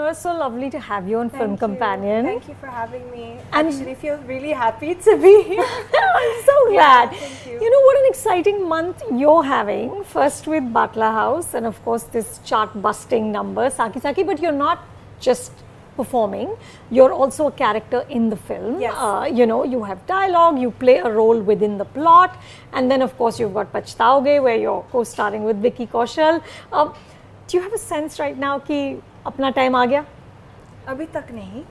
Nora, so lovely to have you on Film Companion. Thank you for having me. And I actually feel really happy to be here. I'm so glad. Thank you. You know what an exciting month you're having. First with Butler House and of course this chart-busting number, Saki Saki, but you're not just performing, you're also a character in the film. Yes. You know, you have dialogue, you play a role within the plot, and then of course you've got Pachtaoge where you're co-starring with Vicky Kaushal. Do you have a sense right now कि अपना time आ गया? अभी तक नहीं.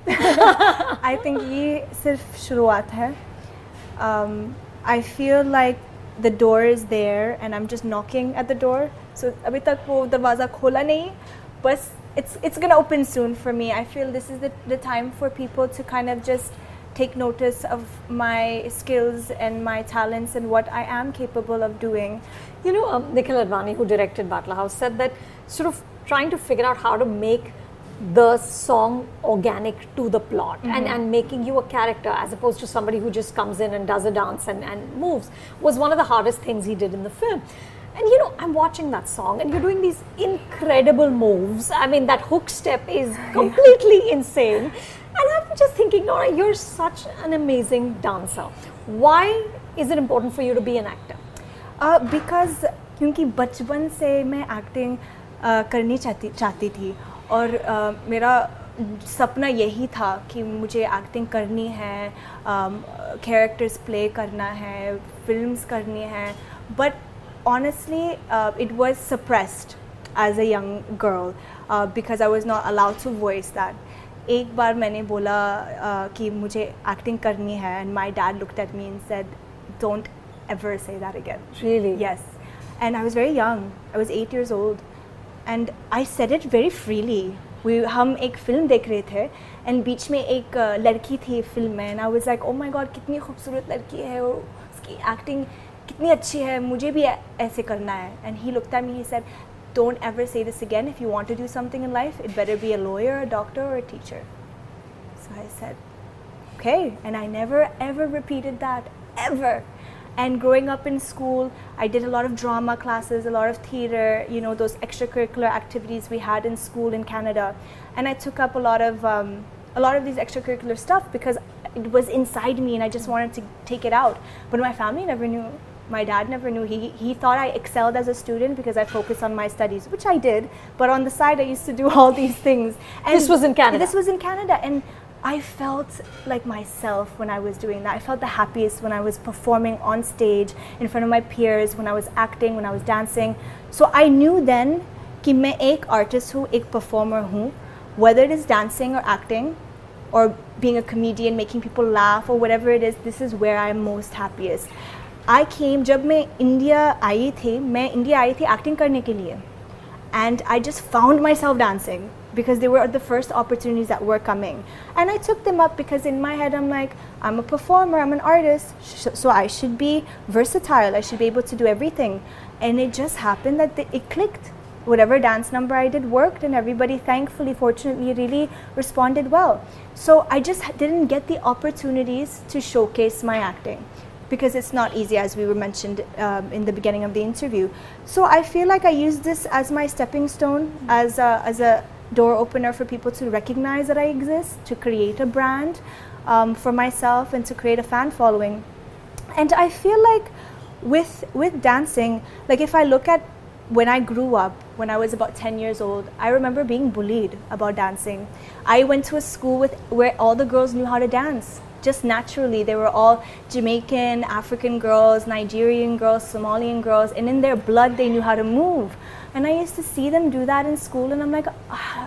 I think ये सिर्फ शुरुआत है. I feel like the door is there and I'm just knocking at the door. So अभी तक वो दरवाज़ा खोला नहीं. बस it's gonna open soon for me. I feel this is the time for people to kind of just take notice of my skills and my talents and what I am capable of doing. You know, Nikhil Advani, who directed Butler House, said that sort of trying to figure out how to make the song organic to the plot and making you a character as opposed to somebody who just comes in and does a dance and moves was one of the hardest things he did in the film. And you know, I'm watching that song and you're doing these incredible moves. I mean, that hook step is completely insane. And I'm just thinking, Nora, you're such an amazing dancer. Why is it important for you to be an actor? Because क्योंकि बचपन से मैं acting करनी चाहती थी और मेरा सपना यही था कि मुझे एक्टिंग करनी है, कैरेक्टर्स प्ले करना है, फिल्म्स करनी है. But honestly, it was suppressed as a young girl because I was not allowed to voice that. एक बार मैंने बोला कि मुझे एक्टिंग करनी है and my dad looked at me and said, don't ever say that again. Really? Yes. And I was very young. I was 8 years old. And I said it very freely. हम एक film देख रहे थे and बीच में एक लड़की थी film में and I was like, oh my god, कितनी खूबसूरत लड़की है और उसकी एक्टिंग कितनी अच्छी है, मुझे भी ऐसे करना है. And he looked at me, he said, don't ever say this again. If you want to do something in life, it better be a lawyer, a doctor, or a teacher. So I said, okay. And I never ever repeated that, ever. And growing up in school, I did a lot of drama classes, a lot of theater, you know, those extracurricular activities we had in school in Canada. And I took up a lot of these extracurricular stuff because it was inside me and I just wanted to take it out. But my family never knew. My dad never knew. He thought I excelled as a student because I focused on my studies, which I did. But on the side, I used to do all these things. And this was in Canada? This was in Canada. And I felt like myself when I was doing that. I felt the happiest when I was performing on stage in front of my peers, when I was acting, when I was dancing. So I knew then कि मैं एक artist हूँ, एक performer हूँ, whether it is dancing or acting or being a comedian, making people laugh or whatever it is, this is where I am most happiest. I came, जब मैं India I थी acting करने के लिए. And I just found myself dancing because they were the first opportunities that were coming. And I took them up because in my head I'm like, I'm a performer, I'm an artist, so I should be versatile, I should be able to do everything. And it just happened that it clicked. Whatever dance number I did worked and everybody thankfully, fortunately, really responded well. So I just didn't get the opportunities to showcase my acting, because it's not easy, as we were mentioned in the beginning of the interview. So I feel like I use this as my stepping stone, as a door opener for people to recognize that I exist, to create a brand for myself and to create a fan following. And I feel like with dancing, like if I look at when I grew up, when I was about 10 years old, I remember being bullied about dancing. I went to a school where all the girls knew how to dance. Just naturally, they were all Jamaican, African girls, Nigerian girls, Somalian girls, and in their blood they knew how to move. And I used to see them do that in school and I'm like,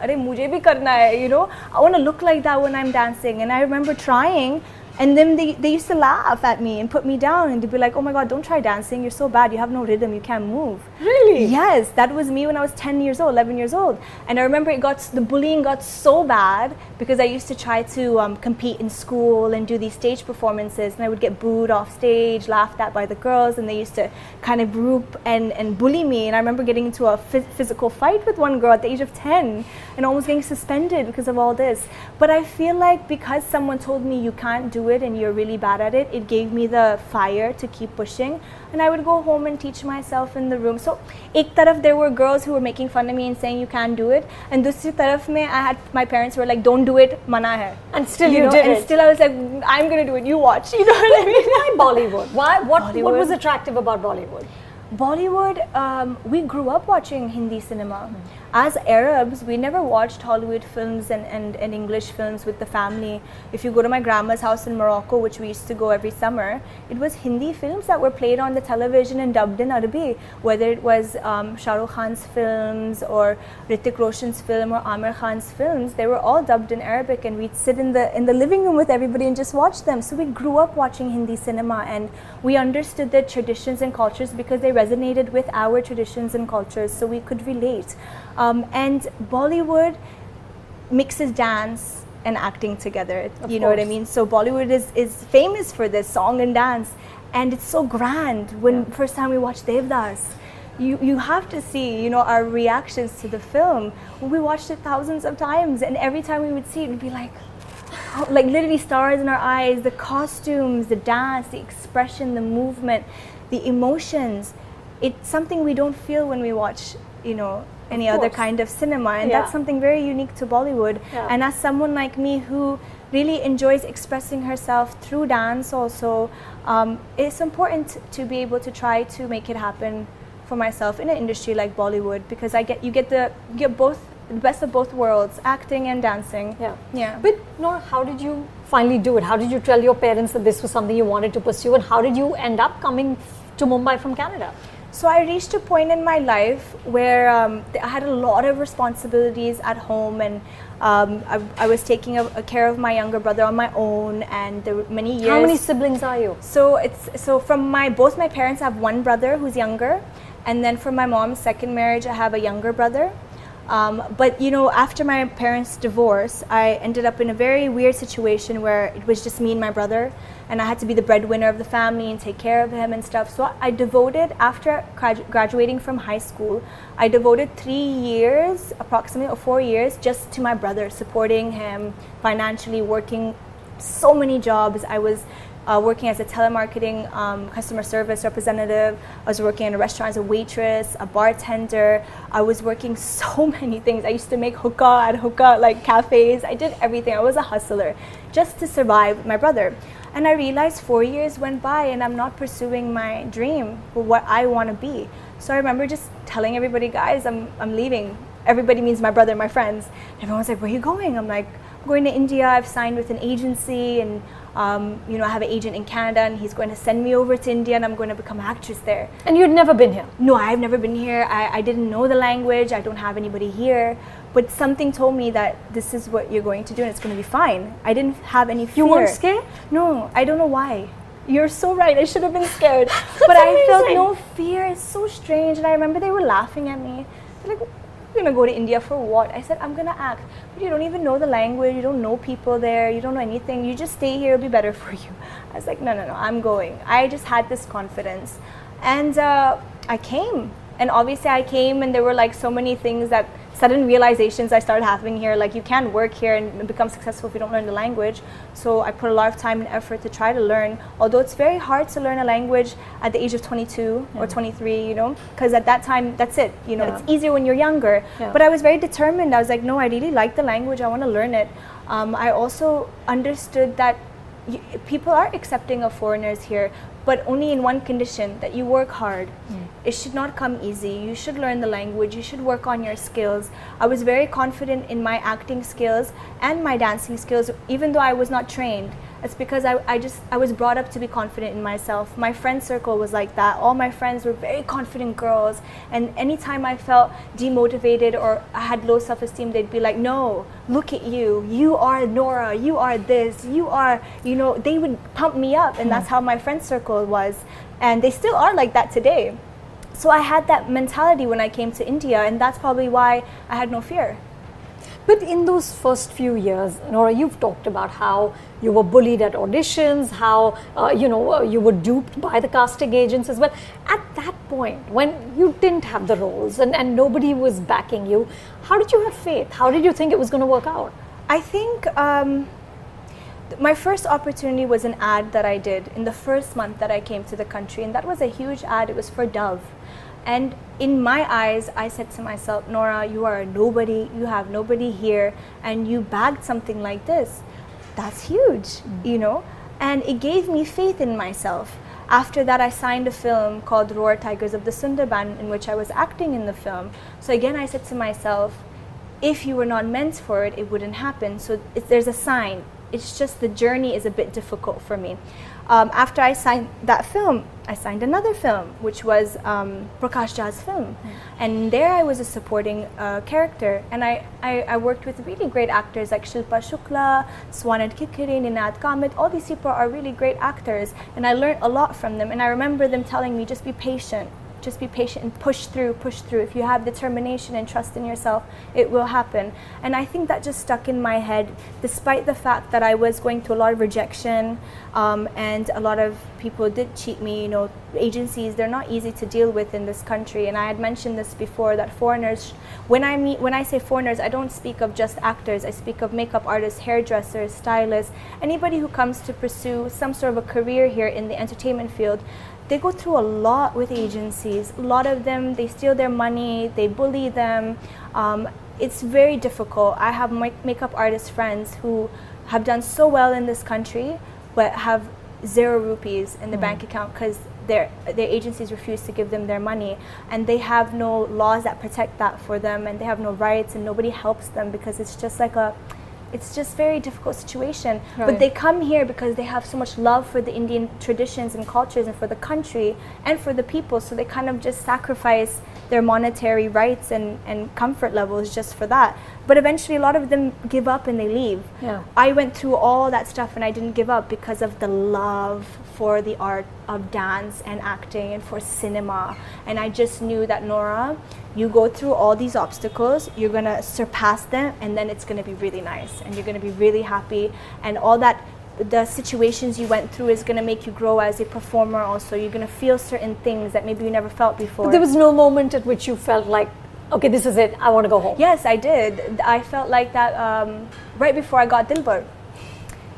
"Arey, mujhe bhi karna hai, you know, I want to look like that when I'm dancing." And I remember trying, and then they used to laugh at me and put me down and they'd be like, "Oh my god, don't try dancing, you're so bad, you have no rhythm, you can't move." Really? Yes, that was me when I was 10 years old, 11 years old. And I remember the bullying got so bad because I used to try to compete in school and do these stage performances, and I would get booed off stage, laughed at by the girls, and they used to kind of group and bully me. And I remember getting into a physical fight with one girl at the age of 10 and almost getting suspended because of all this. But I feel like because someone told me you can't do do it and you're really bad at it, it gave me the fire to keep pushing. And I would go home and teach myself in the room. So ek taraf there were girls who were making fun of me and saying you can't do it, and dusri taraf mein I had my parents who were like, don't do it, mana hai. And still you did and it. still I was like, I'm gonna do it, you watch. You know what I mean? Why Bollywood? What Bollywood. was attractive about Bollywood? Bollywood, we grew up watching Hindi cinema. As Arabs, we never watched Hollywood films and English films with the family. If you go to my grandma's house in Morocco, which we used to go every summer, it was Hindi films that were played on the television and dubbed in Arabic. Whether it was Shah Rukh Khan's films or Hrithik Roshan's film or Amir Khan's films, they were all dubbed in Arabic, and we'd sit in the living room with everybody and just watch them. So we grew up watching Hindi cinema, and we understood the traditions and cultures because they resonated with our traditions and cultures, so we could relate. And Bollywood mixes dance and acting together. You know what I mean? So Bollywood is famous for this, song and dance, and it's so grand. When first time we watched Devdas, you have to see, you know, our reactions to the film. We watched it thousands of times, and every time we would see it, we'd be like literally stars in our eyes. The costumes, the dance, the expression, the movement, the emotions. It's something we don't feel when we watch, you know, any other kind of cinema, and that's something very unique to Bollywood. And as someone like me who really enjoys expressing herself through dance also, it's important to be able to try to make it happen for myself in an industry like Bollywood, because you get the best of both worlds, acting and dancing. But Nora, how did you finally do it? How did you tell your parents that this was something you wanted to pursue, and how did you end up coming to Mumbai from Canada? So I reached a point in my life where I had a lot of responsibilities at home, and I was taking care of my younger brother on my own, and there were many years. How many siblings are you? So from both my parents, I have one brother who's younger, and then from my mom's second marriage, I have a younger brother. But you know, after my parents' divorce, I ended up in a very weird situation where it was just me and my brother, and I had to be the breadwinner of the family and take care of him and stuff. So I devoted, after graduating from high school, I devoted 3 years, approximately, or 4 years, just to my brother, supporting him financially, working so many jobs. I was working as a telemarketing customer service representative. I was working in a restaurant as a waitress, a bartender. I was working so many things. I used to make hookah like cafes. I did everything. I was a hustler just to survive with my brother. And I realized 4 years went by and I'm not pursuing my dream for what I want to be. So I remember just telling everybody, guys, I'm leaving. Everybody means my brother, my friends. Everyone's like, where are you going? I'm like, I'm going to India. I've signed with an agency, and you know, I have an agent in Canada, and he's going to send me over to India, and I'm going to become an actress there. And you'd never been here? No, I've never been here. I didn't know the language. I don't have anybody here. But something told me that this is what you're going to do, and it's going to be fine. I didn't have any fear. You weren't scared? No, I don't know why. You're so right. I should have been scared. But I felt no fear. It's so strange. And I remember they were laughing at me. They're like, you're going to go to India for what? I said, I'm going to act. But you don't even know the language. You don't know people there. You don't know anything. You just stay here. It'll be better for you. I was like, no, I'm going. I just had this confidence. And I came. And obviously I came, and there were like so many things that sudden realizations I started having here, like you can't work here and become successful if you don't learn the language. So I put a lot of time and effort to try to learn, although it's very hard to learn a language at the age of 22 or 23, you know, because at that time, that's it, you know, it's easier when you're younger. But I was very determined. I was like, no, I really like the language. I want to learn it. I also understood that people are accepting of foreigners here, but only in one condition, that you work hard. It should not come easy. You should learn the language. You should work on your skills. I was very confident in my acting skills and my dancing skills, even though I was not trained. It's because I was brought up to be confident in myself. My friend circle was like that. All my friends were very confident girls, and anytime I felt demotivated or I had low self-esteem, they'd be like, no, look at you. You are Nora. You are this. You are, you know, they would pump me up, and that's how my friend circle was. And they still are like that today. So I had that mentality when I came to India, and that's probably why I had no fear. But in those first few years, Nora, you've talked about how you were bullied at auditions, how you were duped by the casting agents as well. At that point, when you didn't have the roles and nobody was backing you, how did you have faith? How did you think it was going to work out? I think My first opportunity was an ad that I did in the first month that I came to the country, and that was a huge ad. It was for Dove. And in my eyes, I said to myself, Nora, you are a nobody, you have nobody here, and you bagged something like this. That's huge, you know? And it gave me faith in myself. After that, I signed a film called Roar Tigers of the Sundarban, in which I was acting in the film. So again, I said to myself, if you were not meant for it, it wouldn't happen. So there's a sign. It's just the journey is a bit difficult for me. After I signed that film, I signed another film, which was Prakash Jha's film. And there I was a supporting character. And I worked with really great actors like Shilpa Shukla, Swanand Kikiri, Ninad Kamit. All these people are really great actors. And I learned a lot from them. And I remember them telling me, just be patient. Just be patient and push through, push through. If you have determination and trust in yourself, it will happen. And I think that just stuck in my head, despite the fact that I was going through a lot of rejection and a lot of people did cheat me. You know, agencies, they're not easy to deal with in this country. And I had mentioned this before, that foreigners, when I say foreigners, I don't speak of just actors. I speak of makeup artists, hairdressers, stylists, anybody who comes to pursue some sort of a career here in the entertainment field. They go through a lot with agencies. A lot of them, they steal their money, they bully them. It's very difficult. I have makeup artist friends who have done so well in this country, but have 0 rupees in the bank account because their agencies refuse to give them their money, and they have no laws that protect that for them, and they have no rights, and nobody helps them because it's just like it's just very difficult situation. Right. But they come here because they have so much love for the Indian traditions and cultures and for the country and for the people, so they kind of just sacrifice their monetary rights and comfort levels just for that. But eventually a lot of them give up and they leave. Yeah. I went through all that stuff and I didn't give up because of the love for the art of dance and acting and for cinema. And I just knew that, Nora, you go through all these obstacles, you're gonna surpass them, and then it's gonna be really nice and you're gonna be really happy, and all that, the situations you went through is gonna make you grow as a performer also. You're gonna feel certain things that maybe you never felt before. But there was no moment at which you felt like, okay, this is it, I want to go home. Yes, I did. I felt like that right before I got Dilbar.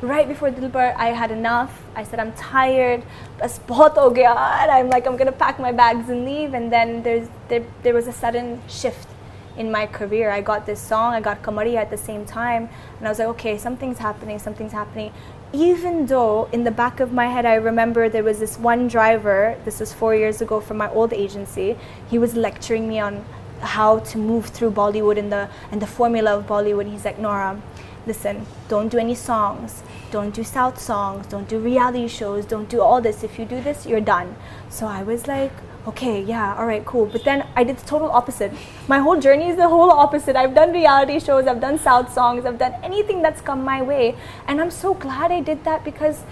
Right before Dilbar, I had enough. I said, I'm tired, bas bahut ho gaya, and I'm like, I'm gonna pack my bags and leave. And then there was a sudden shift in my career. I got this song, I got Kamariya at the same time, and I was like, okay, something's happening. Even though in the back of my head, I remember there was this one driver, this was 4 years ago from my old agency, he was lecturing me on how to move through Bollywood and the formula of Bollywood. He's like, Nora, listen, don't do any songs, don't do South songs, don't do reality shows, don't do all this. If you do this, you're done. So I was like, okay, yeah, all right, cool. But then I did the total opposite. My whole journey is the whole opposite. I've done reality shows, I've done South songs, I've done anything that's come my way. And I'm so glad I did that because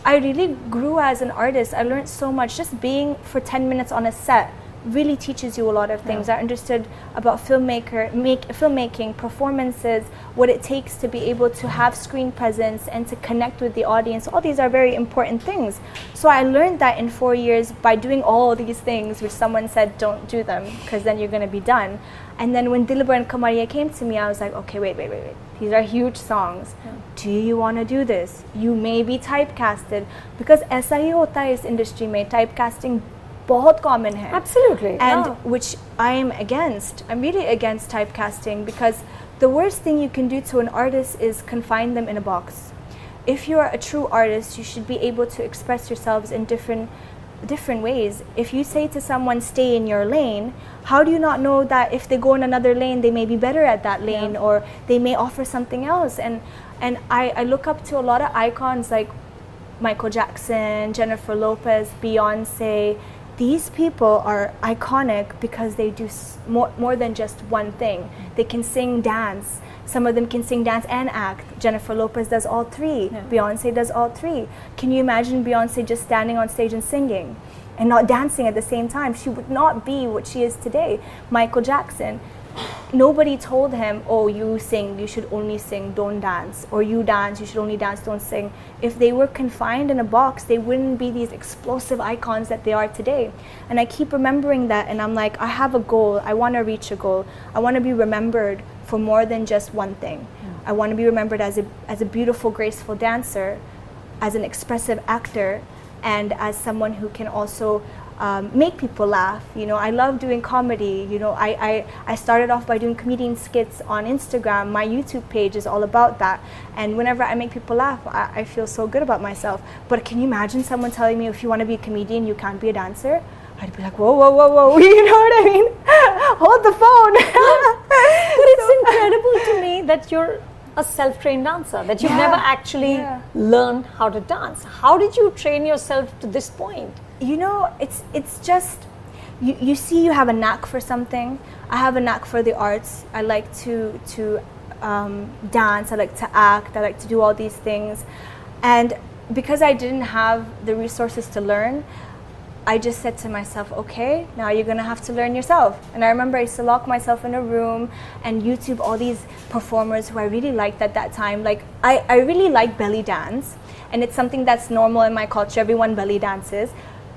I really grew as an artist. I learned so much. Just being for 10 minutes on a set really teaches you a lot of things. Yeah. I understood about filmmaking, performances, what it takes to be able to have screen presence and to connect with the audience. All these are very important things. So I learned that in 4 years by doing all these things, which someone said don't do them because then you're going to be done. And then when Dilbar and Kamariya came to me, I was like, okay, wait. These are huge songs. Yeah. Do you want to do this? You may be typecasted, because aisa hi hota hai is industry mein, typecasting बहुत common hai. Absolutely. And yeah. which I'm against. I'm really against typecasting, because the worst thing you can do to an artist is confine them in a box. If you're a true artist, you should be able to express yourselves in different ways. If you say to someone, stay in your lane, how do you not know that if they go in another lane, they may be better at that lane, yeah. or they may offer something else? And I look up to a lot of icons like Michael Jackson, Jennifer Lopez, Beyonce. These people are iconic because they do more than just one thing. They can sing, dance. Some of them can sing, dance, and act. Jennifer Lopez does all three. Yeah. Beyonce does all three. Can you imagine Beyonce just standing on stage and singing and not dancing at the same time? She would not be what she is today. Michael Jackson, nobody told him, oh, you sing, you should only sing, don't dance. Or you dance, you should only dance, don't sing. If they were confined in a box, they wouldn't be these explosive icons that they are today. And I keep remembering that, and I'm like, I have a goal. I want to reach a goal. I want to be remembered for more than just one thing. I want to be remembered as a beautiful, graceful dancer, as an expressive actor, and as someone who can also make people laugh. You know, I love doing comedy. You know, I started off by doing comedian skits on Instagram. My YouTube page is all about that. And whenever I make people laugh, I feel so good about myself. But can you imagine someone telling me, if you want to be a comedian, you can't be a dancer? I'd be like, whoa, whoa, whoa, whoa, you know what I mean? Hold the phone. But it's incredible to me that you're a self-trained dancer, that you've never actually learned how to dance. How did you train yourself to this point? You know, it's just, you see you have a knack for something. I have a knack for the arts. I like to dance, I like to act, I like to do all these things. And because I didn't have the resources to learn, I just said to myself, okay, now you're gonna have to learn yourself. And I remember I used to lock myself in a room and YouTube all these performers who I really liked at that time. Like, I really like belly dance, and it's something that's normal in my culture. Everyone belly dances.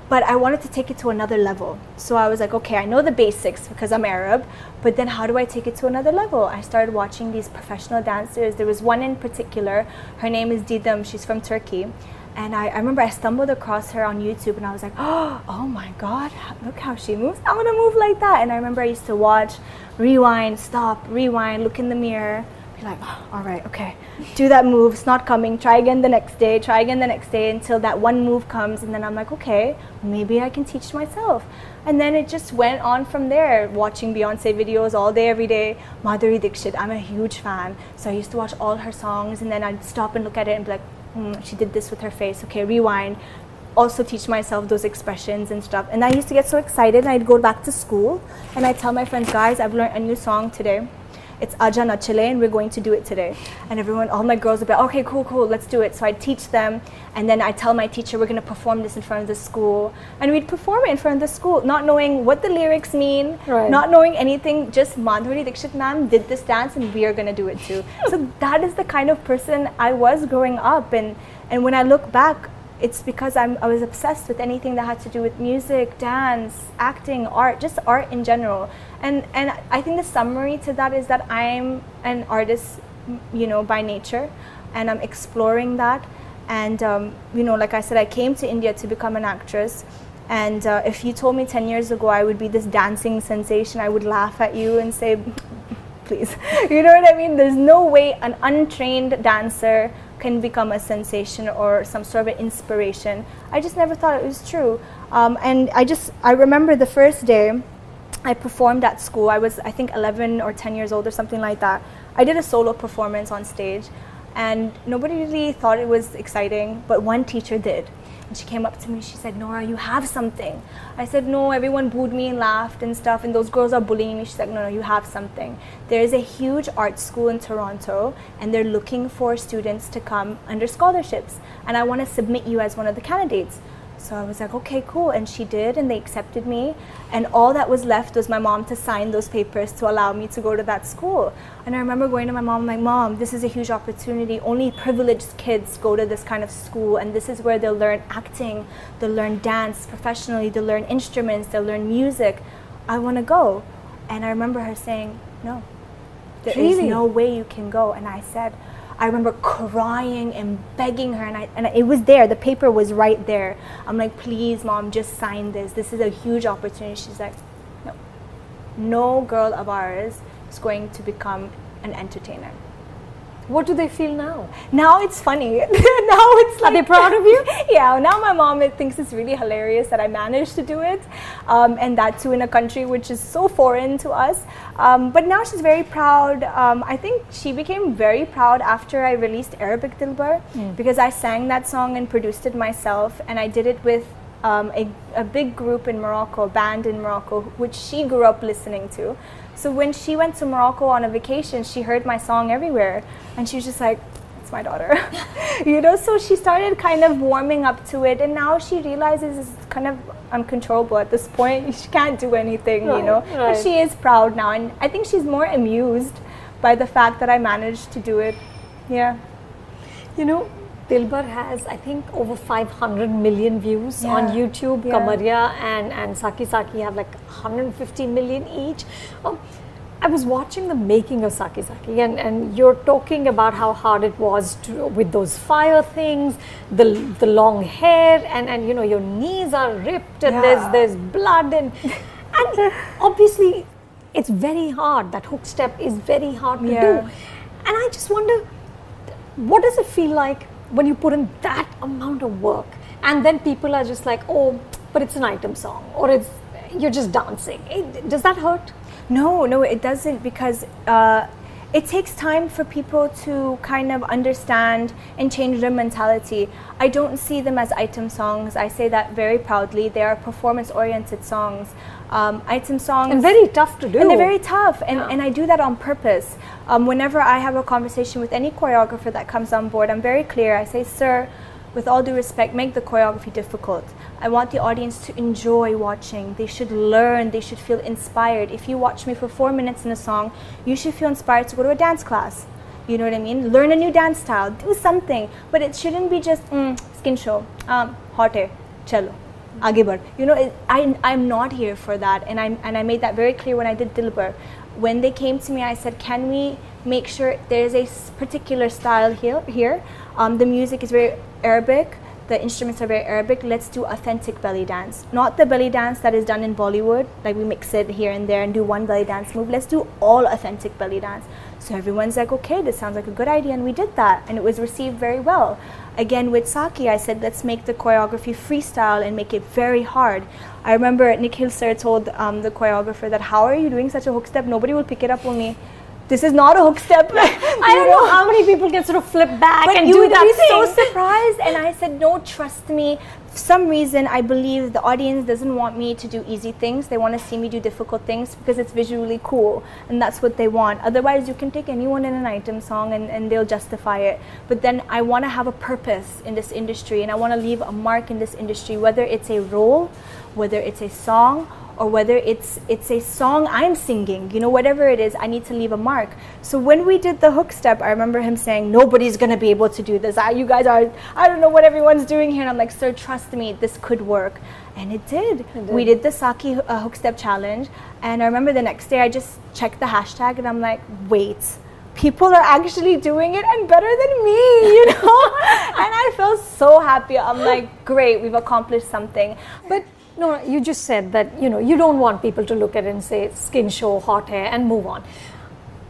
But I wanted to take it to another level. So I was like, okay, I know the basics because I'm Arab, but then how do I take it to another level? I started watching these professional dancers. There was one in particular, her name is Didem, she's from Turkey. And I remember I stumbled across her on YouTube and I was like, oh my God, look how she moves. I want to move like that. And I remember I used to watch, rewind, stop, rewind, look in the mirror, be like, all right, okay, do that move, it's not coming, try again the next day, until that one move comes. And then I'm like, okay, maybe I can teach myself. And then it just went on from there, watching Beyonce videos all day, every day. Madhuri Dixit, I'm a huge fan. So I used to watch all her songs and then I'd stop and look at it and be like, she did this with her face, okay, rewind. Also teach myself those expressions and stuff. And I used to get so excited and I'd go back to school and I'd tell my friends, guys, I've learned a new song today. It's Aja Nachale and we're going to do it today. And everyone, all my girls would be like, okay, cool, let's do it. So I'd teach them and then I'd tell my teacher, we're gonna perform this in front of the school. And we'd perform it in front of the school, not knowing what the lyrics mean, not knowing anything, just Madhuri Dixit ma'am did this dance and we are gonna do it too. So that is the kind of person I was growing up. And when I look back, it's because I was obsessed with anything that had to do with music, dance, acting, art, just art in general. And I think the summary to that is that I'm an artist, you know, by nature, and I'm exploring that. And you know, like I said, I came to India to become an actress. And if you told me 10 years ago I would be this dancing sensation, I would laugh at you and say, please, you know what I mean? There's no way an untrained dancer can become a sensation or some sort of inspiration. I just never thought it was true. And I remember the first day I performed at school. I was, I think, 11 or 10 years old or something like that. I did a solo performance on stage and nobody really thought it was exciting, but one teacher did. And she came up to me, she said, Nora, you have something. I said, no, everyone booed me and laughed and stuff, and those girls are bullying me. She said, no, you have something. There is a huge art school in Toronto, and they're looking for students to come under scholarships, and I want to submit you as one of the candidates. So I was like, okay, cool. And she did, and they accepted me. And all that was left was my mom to sign those papers to allow me to go to that school. And I remember going to my mom, like, Mom, this is a huge opportunity. Only privileged kids go to this kind of school, and this is where they'll learn acting, they'll learn dance professionally, they'll learn instruments, they'll learn music. I want to go. And I remember her saying, no, there is no way you can go. And I said, I remember crying and begging her, and it was there, the paper was right there. I'm like, please, Mom, just sign this. This is a huge opportunity. She's like, no. No girl of ours is going to become an entertainer. What do they feel now? Now it's funny. Now it's like, are they proud of you? Yeah, now my mom thinks it's really hilarious that I managed to do it, and that too in a country which is so foreign to us. But now she's very proud. I think she became very proud after I released Arabic Dilbar, because I sang that song and produced it myself, and I did it with a big group in Morocco, a band in Morocco, which she grew up listening to. So when she went to Morocco on a vacation, she heard my song everywhere, and she was just like, it's my daughter. You know, so she started kind of warming up to it, and now she realizes it's kind of uncontrollable at this point. She can't do anything, you know, but she is proud now, and I think she's more amused by the fact that I managed to do it. Yeah. You know, Dilbar has, I think, over 500 million views on YouTube. Kamaria and Saki have like 150 million each. I was watching the making of Saki, and you're talking about how hard it was with those fire things, the long hair, and you know, your knees are ripped, and there's blood, and obviously it's very hard. That hook step is very hard to do. And I just wonder, what does it feel like when you put in that amount of work, and then people are just like, oh, but it's an item song, or you're just dancing. Does that hurt? No, it doesn't, because it takes time for people to kind of understand and change their mentality. I don't see them as item songs. I say that very proudly. They are performance-oriented songs. Item songs. And very tough to do. And they're very tough. And I do that on purpose. Whenever I have a conversation with any choreographer that comes on board, I'm very clear. I say, sir, with all due respect, make the choreography difficult. I want the audience to enjoy watching. They should learn, they should feel inspired. If you watch me for 4 minutes in a song, you should feel inspired to go to a dance class. You know what I mean? Learn a new dance style, do something. But it shouldn't be just, skin show, hot hair, chalo, aage badh. You know, I'm not here for that. And I made that very clear when I did Dilbar. When they came to me, I said, can we make sure there's a particular style here? The music is very Arabic, the instruments are very Arabic. Let's do authentic belly dance. Not the belly dance that is done in Bollywood, like we mix it here and there and do one belly dance move. Let's do all authentic belly dance. So everyone's like, okay, this sounds like a good idea, and we did that, and it was received very well. Again, with Saki, I said, let's make the choreography freestyle and make it very hard. I remember Nikhil sir told the choreographer that, how are you doing such a hook step? Nobody will pick it up, only this is not a hook step. I don't know how many people can sort of flip back and do that thing. You would be so surprised. And I said, no, trust me. For some reason, I believe the audience doesn't want me to do easy things. They want to see me do difficult things because it's visually cool. And that's what they want. Otherwise, you can take anyone in an item song and they'll justify it. But then I want to have a purpose in this industry. And I want to leave a mark in this industry, whether it's a role, whether it's a song, or whether it's a song I'm singing, you know, whatever it is, I need to leave a mark. So when we did the hook step, I remember him saying, nobody's gonna be able to do this. You guys are, I don't know what everyone's doing here. And I'm like, sir, trust me, this could work. And it did. We did the Saki hook step challenge. And I remember the next day I just checked the hashtag and I'm like, wait, people are actually doing it and better than me, you know? And I felt so happy. I'm like, great, we've accomplished something. But Nora, you just said that, you know, you don't want people to look at it and say skin show, hot hair, and move on.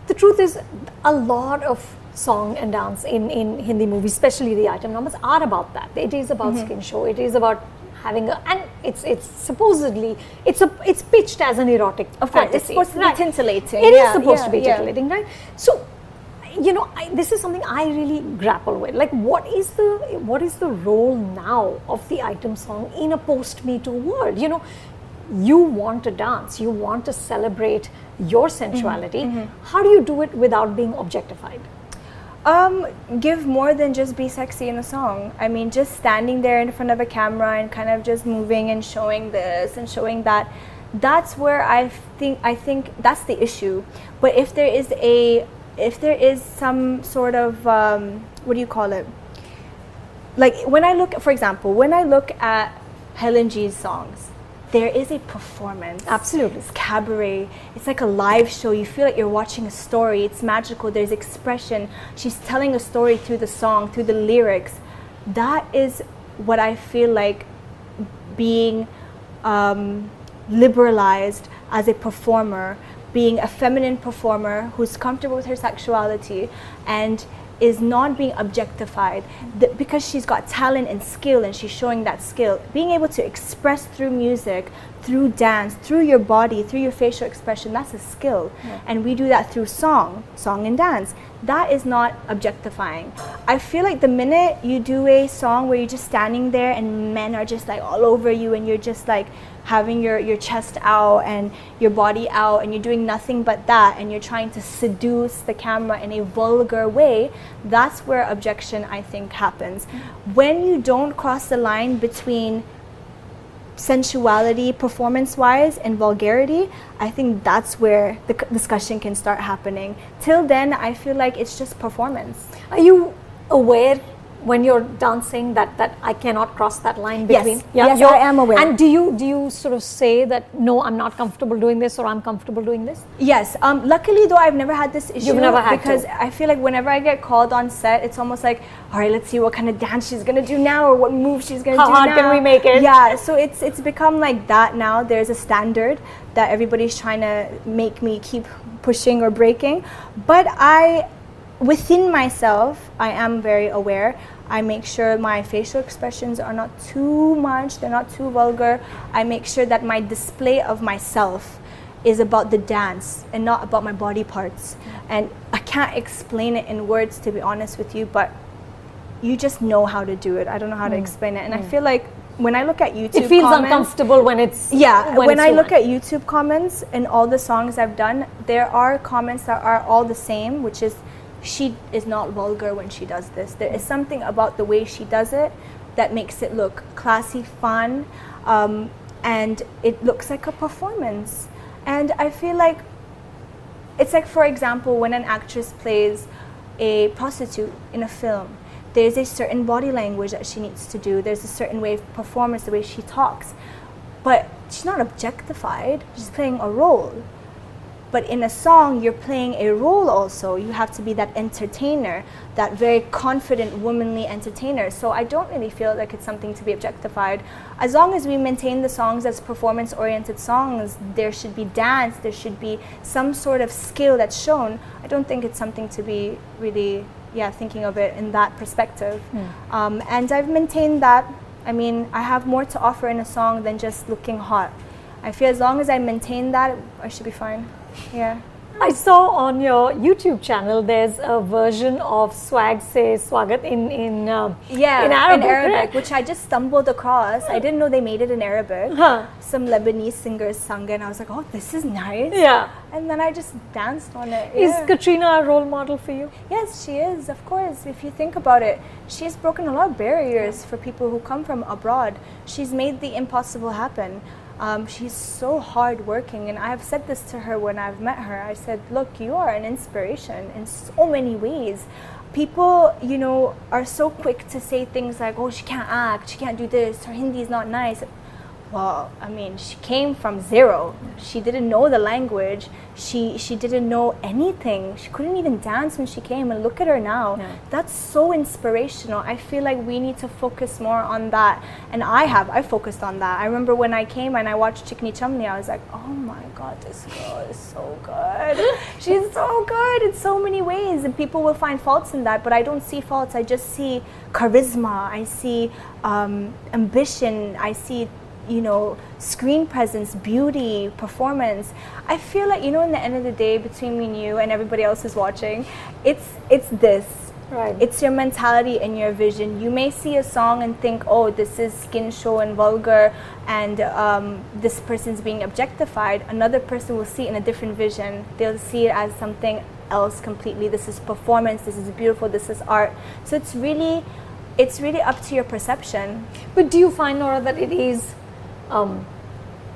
The truth is, a lot of song and dance in Hindi movies, especially the item numbers, are about that. It is about skin show. It is about having and it's supposedly it's pitched as an erotic fantasy. It's supposed to be titillating. It is supposed to be titillating, right? So, you know, this is something I really grapple with. Like, what is the role now of the item song in a post-Me Too world? You know, you want to dance, you want to celebrate your sensuality. How do you do it without being objectified? Give more than just be sexy in a song. I mean, just standing there in front of a camera and kind of just moving and showing this and showing that. That's where I think that's the issue. But if there is some sort of what do you call it? Like when I look, for example, when I look at Helen G's songs, there is a performance. Absolutely. It's cabaret. It's like a live show. You feel like you're watching a story. It's magical. There's expression. She's telling a story through the song, through the lyrics. That is what I feel like being liberalized as a performer, being a feminine performer who's comfortable with her sexuality and is not being objectified because she's got talent and skill and she's showing that skill. Being able to express through music, through dance, through your body, through your facial expression, that's a skill. Yeah. And we do that through song and dance. That is not objectifying. I feel like the minute you do a song where you're just standing there and men are just like all over you and you're just like having your chest out and your body out and you're doing nothing but that and you're trying to seduce the camera in a vulgar way, that's where objection, I think, happens. When you don't cross the line between sensuality, performance-wise, and vulgarity, I think that's where the discussion can start happening. Till then, I feel like it's just performance. Are you aware when you're dancing that I cannot cross that line between? Yes, I am aware. And do you sort of say that, no, I'm not comfortable doing this, or I'm comfortable doing this? Yes. Luckily, though, I've never had this issue. You've never had because to. I feel like whenever I get called on set, it's almost like, all right, let's see what kind of dance she's gonna do now, or what move she's gonna do now. How hard can we make it? Yeah. So it's become like that now. There's a standard that everybody's trying to make me keep pushing or breaking, but within myself, I am very aware. I make sure my facial expressions are not too much, they're not too vulgar. I make sure that my display of myself is about the dance and not about my body parts. And I can't explain it in words, to be honest with you, but you just know how to do it. I don't know how to explain it. And I feel like when I look at YouTube it feels comments, uncomfortable when it's when I look at YouTube comments and all the songs I've done, there are comments that are all the same, which is, she is not vulgar when she does this. There is something about the way she does it that makes it look classy, fun, and it looks like a performance. And I feel like it's like, for example, when an actress plays a prostitute in a film, there's a certain body language that she needs to do. There's a certain way of performance, the way she talks. But she's not objectified, she's playing a role. But in a song, you're playing a role also. You have to be that entertainer, that very confident, womanly entertainer. So I don't really feel like it's something to be objectified. As long as we maintain the songs as performance-oriented songs, there should be dance, there should be some sort of skill that's shown. I don't think it's something to be really, thinking of it in that perspective. And I've maintained that. I mean, I have more to offer in a song than just looking hot. I feel as long as I maintain that, I should be fine. Yeah. I saw on your YouTube channel there's a version of Swag Se Swagat in Arabic, right? Which I just stumbled across. I didn't know they made it in Arabic. Some Lebanese singers sung it and I was like, oh, this is nice. Yeah. And then I just danced on it. Is Katrina a role model for you? Yes, she is, of course. If you think about it, she's broken a lot of barriers for people who come from abroad. She's made the impossible happen. She's so hardworking, and I've said this to her when I've met her. I said, look, you are an inspiration in so many ways. People, are so quick to say things like, oh, she can't act, she can't do this, her Hindi is not nice. Well, I mean, she came from zero. She didn't know the language. She didn't know anything. She couldn't even dance when she came, and look at her now. Yeah. That's so inspirational. I feel like we need to focus more on that. And I focused on that. I remember when I came and I watched Chikni Chamni, I was like, oh my God, this girl is so good. She's so good in so many ways. And people will find faults in that, but I don't see faults. I just see charisma. I see ambition. I see screen presence, beauty, performance. I feel like, in the end of the day, between me and you and everybody else who's watching, it's this. Right. It's your mentality and your vision. You may see a song and think, oh, this is skin show and vulgar, and this person's being objectified. Another person will see it in a different vision. They'll see it as something else completely. This is performance, this is beautiful, this is art. So it's really up to your perception. But do you find, Nora, that it is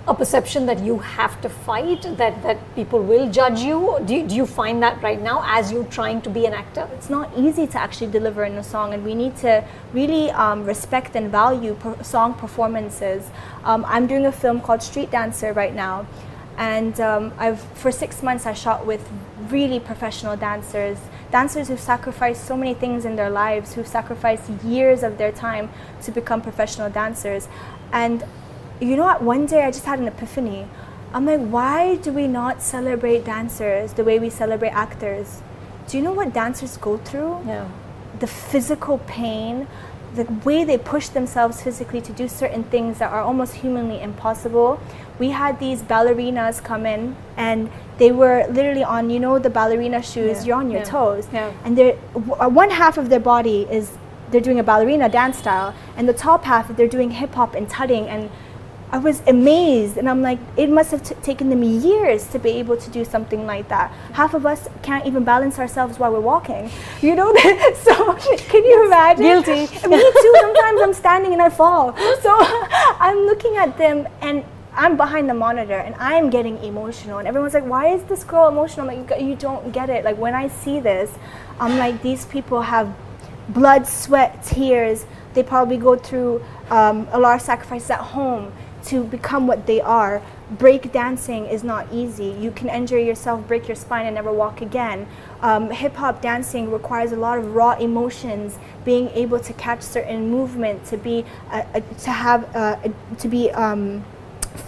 a perception that you have to fight, that people will judge you? Do you find that right now as you're trying to be an actor? It's not easy to actually deliver in a song, and we need to really respect and value song performances. I'm doing a film called Street Dancer right now, and for 6 months I shot with really professional dancers who've sacrificed so many things in their lives, who've sacrificed years of their time to become professional dancers. And you know what, one day I just had an epiphany. I'm like, why do we not celebrate dancers the way we celebrate actors? Do you know what dancers go through? Yeah. The physical pain, the way they push themselves physically to do certain things that are almost humanly impossible. We had these ballerinas come in, and they were literally on, the ballerina shoes, you're on your toes. Yeah. And one half of their body they're doing a ballerina dance style, and the top half they're doing hip hop and tutting, and I was amazed, and I'm like, it must have taken them years to be able to do something like that. Half of us can't even balance ourselves while we're walking, So can you imagine? Guilty. Me too. Sometimes I'm standing and I fall. So I'm looking at them, and I'm behind the monitor, and I'm getting emotional, and everyone's like, why is this girl emotional? I'm like, you don't get it. Like, when I see this, I'm like, these people have blood, sweat, tears. They probably go through a lot of sacrifices at home to become what they are. Break dancing is not easy. You can injure yourself, break your spine, and never walk again. Hip hop dancing requires a lot of raw emotions, being able to catch certain movement, to be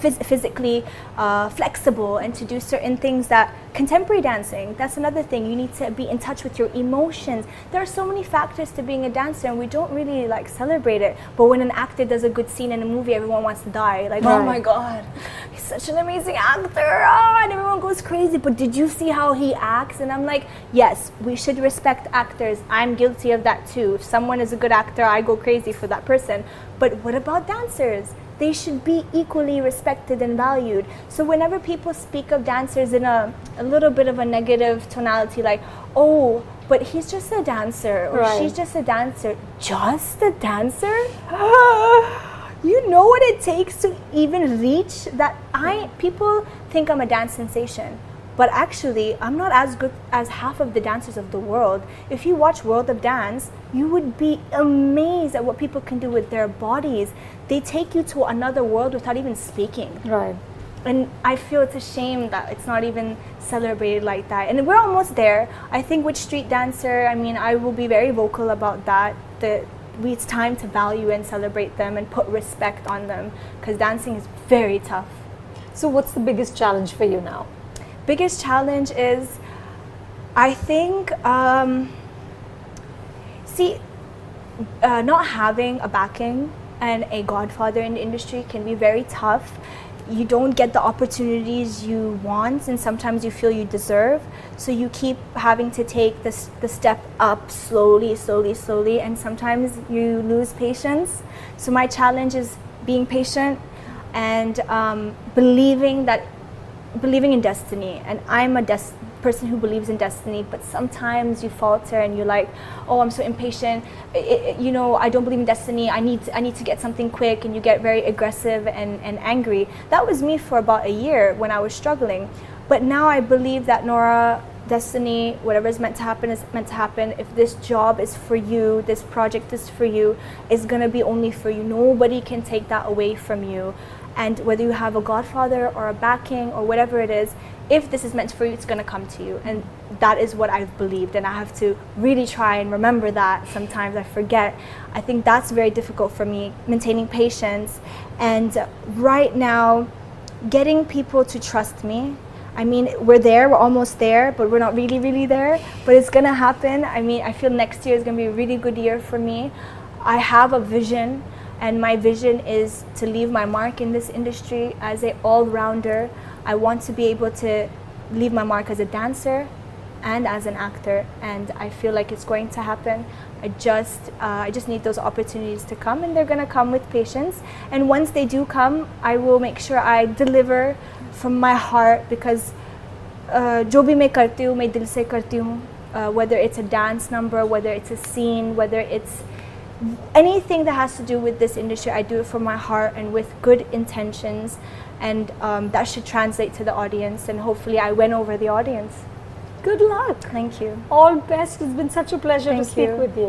physically flexible, and to do certain things that contemporary dancing, that's another thing. You need to be in touch with your emotions. There are so many factors to being a dancer, and we don't really like celebrate it. But when an actor does a good scene in a movie, everyone wants to die. Like, oh my God, he's such an amazing actor. Oh, and everyone goes crazy. But did you see how he acts? And I'm like, yes, we should respect actors. I'm guilty of that too. If someone is a good actor, I go crazy for that person. But what about dancers? They should be equally respected and valued. So whenever people speak of dancers in a little bit of a negative tonality, like, oh, but he's just a dancer, or she's just a dancer. Just a dancer? You know what it takes to even reach that? People think I'm a dance sensation. But actually, I'm not as good as half of the dancers of the world. If you watch World of Dance, you would be amazed at what people can do with their bodies. They take you to another world without even speaking. Right. And I feel it's a shame that it's not even celebrated like that. And we're almost there. I think with street dancer, I mean, I will be very vocal about that. It's time to value and celebrate them and put respect on them, because dancing is very tough. So what's the biggest challenge for you now? Biggest challenge is, I think, not having a backing and a godfather in the industry can be very tough. You don't get the opportunities you want, and sometimes you feel you deserve. So you keep having to take the step up slowly, and sometimes you lose patience. So my challenge is being patient and believing in destiny. And I'm a person who believes in destiny, but sometimes you falter and you're like, oh, I'm so impatient, I don't believe in destiny, I need to get something quick, and you get very aggressive and angry. That was me for about a year when I was struggling. But now I believe that, Nora, destiny, whatever is meant to happen is meant to happen. If this job is for you, this project is for you, it's gonna be only for you. Nobody can take that away from you. And whether you have a godfather or a backing or whatever it is, if this is meant for you, it's going to come to you. And that is what I've believed. And I have to really try and remember that. Sometimes I forget. I think that's very difficult for me, maintaining patience. And right now, getting people to trust me. I mean, we're almost there, but we're not really there. But it's going to happen. I mean, I feel next year is going to be a really good year for me. I have a vision. And my vision is to leave my mark in this industry as an all-rounder. I want to be able to leave my mark as a dancer and as an actor, and I feel like it's going to happen. I just need those opportunities to come, and they're going to come with patience. And once they do come, I will make sure I deliver from my heart, because jo bhi main karti hu, main dil se karti hu. Whether it's a dance number, whether it's a scene, whether it's anything that has to do with this industry, I do it from my heart and with good intentions, and that should translate to the audience, and hopefully I win over the audience. Good luck. Thank you. All best. It's been such a pleasure to Thank speak you. with you.